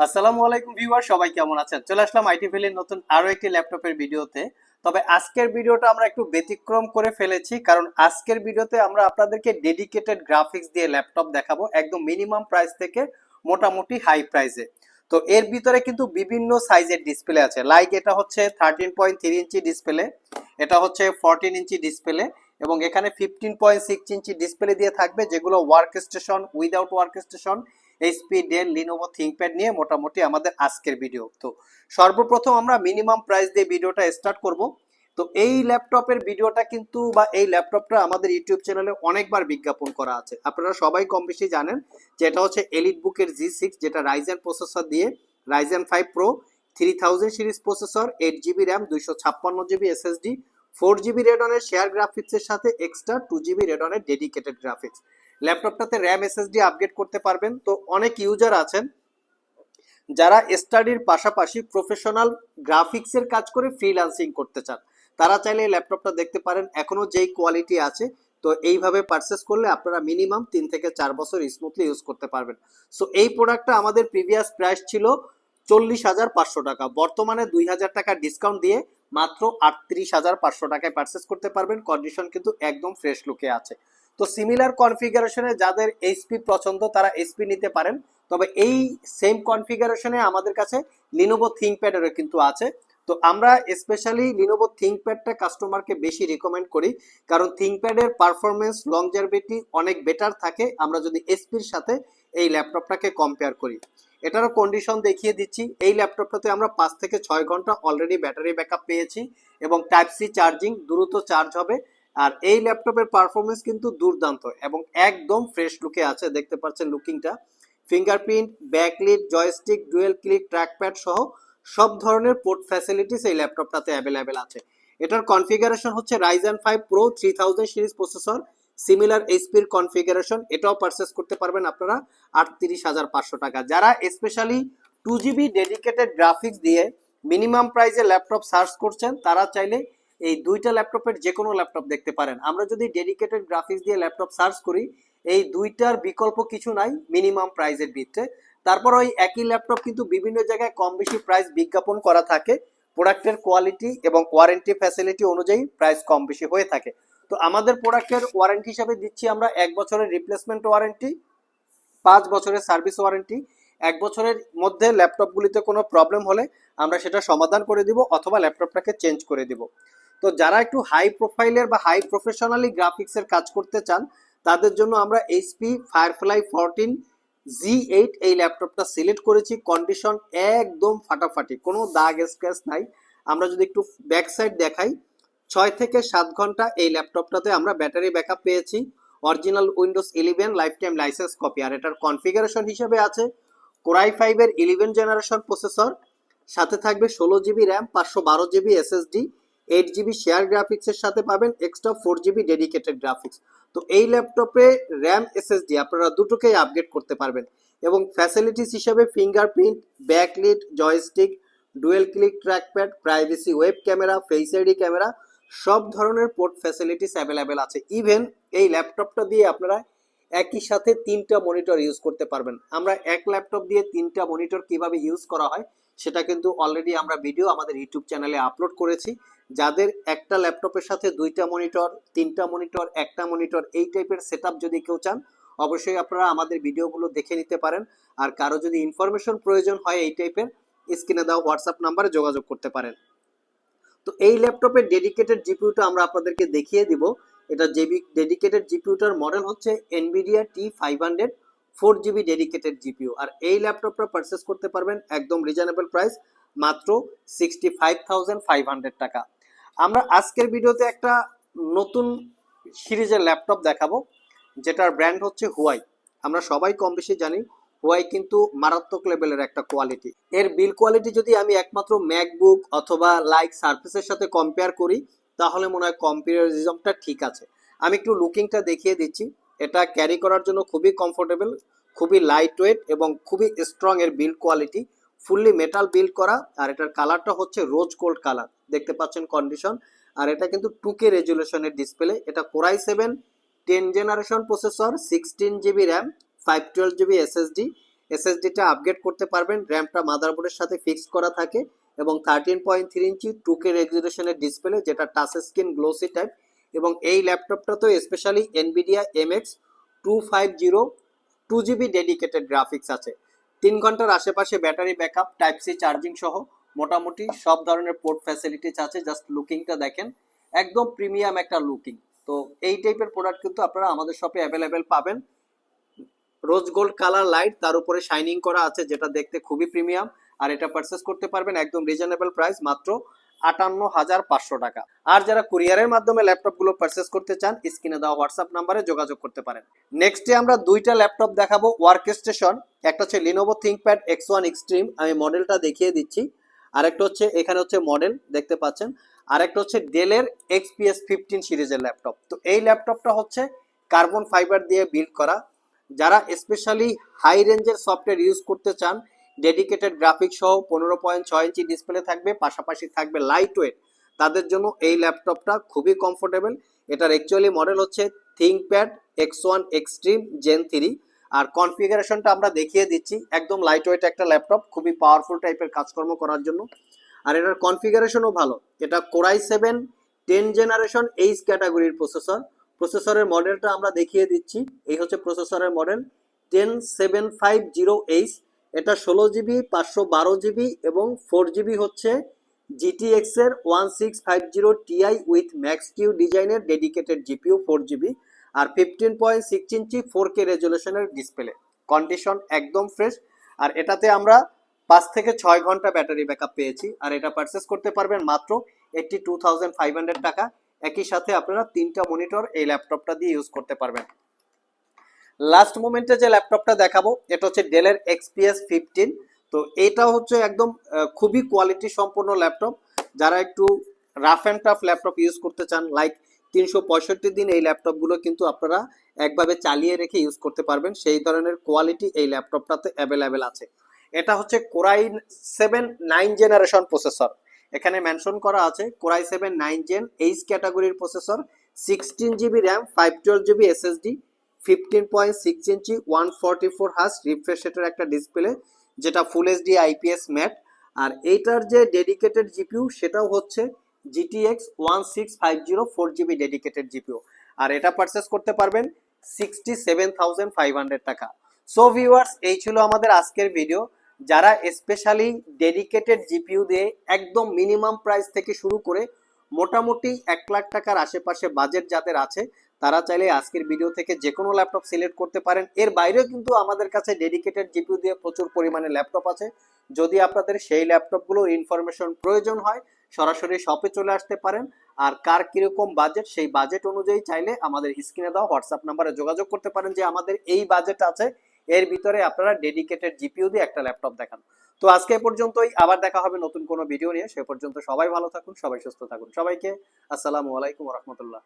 আসসালামু আলাইকুম ভিউয়ার, সবাই কেমন আছেন? চলে আসলাম আইটি ভ্যালির নতুন আরো একটি ল্যাপটপের ভিডিওতে। তবে আজকের ভিডিওটা আমরা একটু ব্যতিক্রম করে ফেলেছি, কারণ আজকের ভিডিওতে আমরা আপনাদেরকে ডেডিকেটেড গ্রাফিক্স দিয়ে ল্যাপটপ দেখাবো, একদম মিনিমাম প্রাইস থেকে মোটামুটি হাই প্রাইসে। তো এর ভিতরে কিন্তু বিভিন্ন সাইজের ডিসপ্লে আছে, লাইক এটা হচ্ছে 13.3 ইঞ্চি ডিসপ্লে, এটা হচ্ছে 14 ইঞ্চি ডিসপ্লে, এবং এখানে 15.6 ইঞ্চি ডিসপ্লে দিয়ে থাকবে, যেগুলো workstation, without workstation, HP, Dell, Lenovo ThinkPad নিয়ে মোটামুটি আমাদের আজকের ভিডিও। তো সর্বপ্রথম আমরা মিনিমাম প্রাইস দিয়ে ভিডিওটা স্টার্ট করব। তো এই ল্যাপটপের ভিডিওটা কিন্তু বা এই ল্যাপটপটা আমাদের ইউটিউব চ্যানেলে অনেকবার বিজ্ঞাপন করা আছে, আপনারা সবাই কম বেশি জানেন যে এটা হচ্ছে এলিট বুকের G6, যেটা রাইজেন প্রসেসর দিয়ে, Ryzen 5 pro 3000 series processor, 8 GB RAM, 256 GB SSD, 4 GB রেডনের শেয়ার গ্রাফিক্সের সাথে এক্সট্রা 2 জিবি রেডনের ডেডিকেটেড গ্রাফিক্স। ল্যাপটপটাতে র্যাম এসএসডি আপগ্রেড করতে পারবেন। তো অনেক ইউজার আছেন যারা স্টাডির পাশাপাশি প্রফেশনাল গ্রাফিক্সের কাজ করে ফ্রিল্যান্সিং করতে চান, তারা চাইলে এই ল্যাপটপটা দেখতে পারেন, এখনো যেই কোয়ালিটি আছে। তো এইভাবে পারচেস করলে আপনারা মিনিমাম 3 থেকে 4 বছর স্মুথলি ইউজ করতে পারবেন। সো এই প্রোডাক্টটা আমাদের প্রিভিয়াস প্রাইস ছিল 40,500 টাকা, বর্তমানে 2,000 টাকা ডিসকাউন্ট দিয়ে মাত্র 38,500 টাকায় পারচেস করতে পারবেন। কন্ডিশন কিন্তু একদম ফ্রেশ লুকে আছে। তো সিমিলার কনফিগারেশনে যাদের এইচপি পছন্দ তারা এইচপি নিতে পারেন। তবে এই সেম কনফিগারেশনে আমাদের কাছে লিনোভো থিংকপ্যাডেরও কিন্তু আছে। তো আমরা স্পেশালি লিনোভো থিংকপ্যাডটা কাস্টমারকে বেশি রিকমেন্ড করি, কারণ থিংকপ্যাডের পারফরমেন্স, লংজারভিটি অনেক বেটার থাকে আমরা যদি এসপির সাথে এই ল্যাপটপটাকে কম্পেয়ার করি। এটারও কন্ডিশন দেখিয়ে দিচ্ছি। এই ল্যাপটপটাতে আমরা 5 থেকে 6 ঘন্টা অলরেডি ব্যাটারি ব্যাকআপ পেয়েছি, এবং টাইপ সি চার্জিং, দ্রুত চার্জ হবে। আর এই ল্যাপটপের পারফরমেন্স কিন্তু দুর্দান্ত এবং একদম ফ্রেশ লুকে আছে, দেখতে পাচ্ছেন লুকিংটা। Fingerprint, backlit, joystick, dual click, trackpad সহ সব ধরনের পোর্ট ফ্যাসিলিটিস এই ল্যাপটপটাতে অ্যাভেলেবেল আছে। এটার কনফিগারেশন হচ্ছে Ryzen 5 pro 3000 series processor, similar এইচপির কনফিগারেশন। এটাও পারচেস করতে পারবেন আপনারা 38,500 টাকা। যারা স্পেশালি 2 জিবি ডেডিকেটেড গ্রাফিক্স দিয়ে মিনিমাম প্রাইসে ল্যাপটপ সার্চ করছেন, তারা চাইলে এই দুইটা ল্যাপটপের যে কোনো ল্যাপটপ দেখতে পারেন। আমরা যদি ডেডিকেটেড গ্রাফিক্স দিয়ে ল্যাপটপ সার্চ করি, এই দুইটার বিকল্প কিছু নাই মিনিমাম প্রাইসের ভিতরে। তারপর ওই একই ল্যাপটপ কিন্তু বিভিন্ন জায়গায় কম বেশি প্রাইস বিজ্ঞাপন করা থাকে, প্রোডাক্টের কোয়ালিটি এবং ওয়ারেন্টি ফ্যাসিলিটি অনুযায়ী প্রাইস কম বেশি হয়ে থাকে। তো আমাদের প্রোডাক্টের ওয়ারেন্টি হিসাবে দিচ্ছি আমরা 1 বছরের রিপ্লেসমেন্ট ওয়ারেন্টি, 5 বছরের সার্ভিস ওয়ারেন্টি। 1 বছরের মধ্যে ল্যাপটপগুলিতে কোনো প্রবলেম হলে আমরা সেটা সমাধান করে দিব অথবা ল্যাপটপটাকে চেঞ্জ করে দিব। তো যারা একটু হাই প্রোফাইলের বা হাই প্রফেশনালি গ্রাফিক্সের কাজ করতে চান, তাদের জন্য আমরা এইচপি ফায়ারফ্লাই 14 G8 এই ল্যাপটপটা সিলেক্ট করেছি। কন্ডিশন একদম ফাটাফাটি, কোনো দাগ স্ক্র্যাচ নাই। আমরা যদি একটু ব্যাক সাইড দেখাই, 6 থেকে 7 ঘন্টা এই ল্যাপটপটাতে আমরা ব্যাটারি ব্যাকআপ পেয়েছি। Original Windows 11 life time licence copy. আর এটার কনফিগারেশন হিসেবে আছে কোরাই 5 এর 11 জেনারেশন প্রসেসর, সাথে থাকবে 16 GB RAM, 512 GB SSD, 8 GB share গ্রাফিক্সের সাথে পাবেন এক্সট্রা 4 জিবি ডেডিকেটেড গ্রাফিক্স। তো এই ল্যাপটপে র্যাম এসএসডি আপনারা দুটোকেই আপগ্রেড করতে পারবেন। এবং ফ্যাসিলিটিস হিসেবে fingerprint, backlit, joystick, dual click trackpad, privacy web camera, face ID camera, সব ধরনের পোর্ট ফ্যাসিলিটিস অ্যাভেলেবেল আছে। ইভেন এই ল্যাপটপটা দিয়ে আপনারা একই সাথে 3টা মনিটর ইউজ করতে পারবেন। আমরা এক ল্যাপটপ দিয়ে 3টা মনিটর কিভাবে ইউজ করা হয় সেটা কিন্তু অলরেডি আমরা ভিডিও আমাদের ইউটিউব চ্যানেলে আপলোড করেছি। যাদের একটা ল্যাপটপের সাথে 2টা মনিটর, 3টা মনিটর, একটা মনিটর, এই টাইপের সেটআপ যদি কেউ চান, অবশ্যই আপনারা আমাদের ভিডিওগুলো দেখে নিতে পারেন। আর কারো যদি ইনফরমেশন প্রয়োজন হয় এই টাইপের, স্ক্রিনে দেওয়া হোয়াটসঅ্যাপ নাম্বারে যোগাযোগ করতে পারেন। তো এই ল্যাপটপের ডেডিকেটেড জিপিইউটা আমরা আপনাদেরকে দেখিয়ে দিব। এটা ডেডিকেটেড জিপিইউটার মডেল হচ্ছে Nvidia T500 4 GB dedicated GPU. আর এই ল্যাপটপটা পারচেস করতে পারবেন একদম রিজনেবল প্রাইস, মাত্র 65,500 টাকা। আমরা আজকের ভিডিওতে একটা নতুন সিরিজের ল্যাপটপ দেখাবো, যেটার ব্র্যান্ড হচ্ছে হুয়াই। আমরা সবাই কম বেশি জানি হুয়াই কিন্তু মারাত্মক লেভেলের একটা কোয়ালিটি। এর বিল কোয়ালিটি যদি আমি একমাত্র ম্যাকবুক অথবা লাইক সার্ফেসের সাথে কম্পেয়ার করি, তাহলে মনে হয় কম্পারিজনটা ঠিক আছে। আমি একটু লুকিংটা দেখিয়ে দিচ্ছি। এটা ক্যারি করার জন্য খুবই কমফোর্টেবল, খুবই লাইট ওয়েট এবং খুবই স্ট্রং এর build quality, fully metal build করা। আর এটার কালারটা হচ্ছে রোজ গোল্ড কালার, দেখতে পাচ্ছেন কন্ডিশন। আর এটা কিন্তু 2K রেজুলেশনের ডিসপ্লে। এটা core i 7 10 generation processor, 16 GB RAM, 512 GB SSD, এসএসডিটা আপগ্রেড করতে পারবেন। র্যামটা মাদারবোর্ডের সাথে ফিক্সড করা থাকে এবং 13.3 ইঞ্চি 2K রেজলিউশনের ডিসপ্লে, যেটা টাচ স্ক্রিন গ্লোসি টাইপ। এবং এই ল্যাপটপটা তো specially Nvidia MX 250 2GB dedicated graphics আছে। 3 ঘন্টার আশেপাশে battery backup, type C charging সহ মোটামুটি সব ধরনের পোর্ট ফ্যাসিলিটিস আছে। জাস্ট লুকিংটা দেখেন, একদম প্রিমিয়াম একটা লুকিং। তো এই টাইপের প্রোডাক্ট কিন্তু আপনারা আমাদের শপে অ্যাভেলেবেল পাবেন। রোজ গোল্ড কালার লাইট, তার উপরে শাইনিং করা আছে, যেটা দেখতে খুবই প্রিমিয়াম। আর এটা পারচেস করতে পারবেন একদম রিজনেবল প্রাইস, মাত্র 58,500 টাকা। আর যারা কুরিয়ারের মাধ্যমে ল্যাপটপগুলো পারচেস করতে চান, স্ক্রিনে দেওয়া হোয়াটসঅ্যাপ নাম্বারে যোগাযোগ করতে পারেন। নেক্সটে আমরা দুইটা ল্যাপটপ দেখাবো ওয়ার্ক স্টেশন। একটা হচ্ছে লিনোভো থিংকপ্যাড X1 এক্সট্রিম, আমি মডেলটা দেখিয়ে দিচ্ছি। আরেকটা হচ্ছে এখানে হচ্ছে মডেল দেখতে পাচ্ছেন। আরেকটা হচ্ছে ডেলের XPS 15 সিরিজের ল্যাপটপ। তো এই ল্যাপটপটা হচ্ছে কার্বন ফাইবার দিয়ে বিল্ড করা। যারা স্পেশালি হাই রেঞ্জের সফটওয়্যার ইউজ করতে চান, ডেডিকেটেড গ্রাফিক্স সহ 15.6 ইঞ্চি ডিসপ্লে থাকবে, পাশাপাশি থাকবে লাইট ওয়েট, তাদের জন্য এই ল্যাপটপটা খুবই কমফোর্টেবল। এটার অ্যাকচুয়ালি মডেল হচ্ছে থিংকপ্যাড X1 এক্সট্রিম জেন 3। আর কনফিগারেশনটা আমরা দেখিয়ে দিচ্ছি। একদম লাইট ওয়েট একটা ল্যাপটপ, খুবই পাওয়ারফুল টাইপের কাজকর্ম করার জন্য। আর এটার কনফিগারেশনও ভালো। এটা কোরাই 7 10 জেনারেশন এইচ ক্যাটাগরির প্রসেসর। প্রসেসরের মডেলটা আমরা দেখিয়ে দিচ্ছি। এই হচ্ছে প্রসেসরের মডেল 10750H। এটা 16GB 512GB এবং 4GB হচ্ছে GTX এর 1650 Ti উইথ ম্যাক্স কিউ ডিজাইনের ডেডিকেটেড জিপিইউ 4GB। আর 15.6 ইঞ্চি 4K রেজলিউশনের ডিসপ্লে। কন্ডিশন একদম ফ্রেশ। আর এটাতে আমরা 5 থেকে 6 ঘন্টা ব্যাটারি ব্যাকআপ পেয়েছি। আর এটা পারচেস করতে পারবেন মাত্র 82,500 টাকা। একই সাথে আপনারা 3টা মনিটর এই ল্যাপটপটা দিয়ে ইউজ করতে পারবেন। লাস্ট মোমেন্টে যে ল্যাপটপটা দেখাবো, এটা হচ্ছে ডেলের XPS 15। তো এটা হচ্ছে একদম খুবই কোয়ালিটি সম্পন্ন ল্যাপটপ। যারা একটু rough and tough laptop use করতে চান, লাইক 365 দিন এই ল্যাপটপগুলো কিন্তু আপনারা একভাবে চালিয়ে রেখে ইউজ করতে পারবেন, সেই ধরনের কোয়ালিটি এই ল্যাপটপটাতে অ্যাভেলেবেল আছে। এটা হচ্ছে কোরাই 7 9 জেনারেশন প্রসেসর। এখানে মেনশন করা আছে কোরাই 7 9 জেন এইচ ক্যাটাগরির processor, 16GB RAM, 512GB SSD, 15.6 ইঞ্চি 144 হার্জ রিফ্রেশ রেটের একটা ডিসপ্লে, যেটা ফুল এইচডি IPS ম্যাট। আর এইটার যে ডেডিকেটেড জিপিইউ সেটাও হচ্ছে GTX 1650 4GB ডেডিকেটেড জিপিইউ। আর এটা পারচেস করতে পারবেন 67,500 টাকা। সো ভিউয়ার্স, এই ছিল আমাদের আজকের ভিডিও। যারা স্পেশালি ডেডিকেটেড জিপিইউ দিয়ে একদম মিনিমাম প্রাইস থেকে শুরু করে মোটামুটি 1 লাখ টাকার আশেপাশে বাজেট যাদের আছে, তারা চাইলে আজকের ভিডিও থেকে যে কোনো ল্যাপটপ সিলেক্ট করতে পারেন। এর বাইরেও কিন্তু আমাদের কাছে ডেডিকেটেড জিপিইউ দিয়ে প্রচুর পরিমাণে ল্যাপটপ আছে। যদি আপনাদের সেই ল্যাপটপগুলোর ইনফরমেশন প্রয়োজন হয়, সরাসরি শপে চলে আসতে পারেন। আর কার কিরকম বাজেট, সেই বাজেট অনুযায়ী চাইলে আমাদের স্ক্রিনে দেওয়া হোয়াটসঅ্যাপ নাম্বারে যোগাযোগ করতে পারেন যে আমাদের এই বাজেট আছে, এর ভিতরে আপনারা ডেডিকেটেড জিপিইউ দিয়ে একটা ল্যাপটপ দেখান। তো আজকে এ পর্যন্তই, আবার দেখা হবে নতুন কোনো ভিডিও নিয়ে। সে পর্যন্ত সবাই ভালো থাকুন, সবাই সুস্থ থাকুন। সবাইকে আসসালামু আলাইকুম ওয়া রাহমাতুল্লাহ।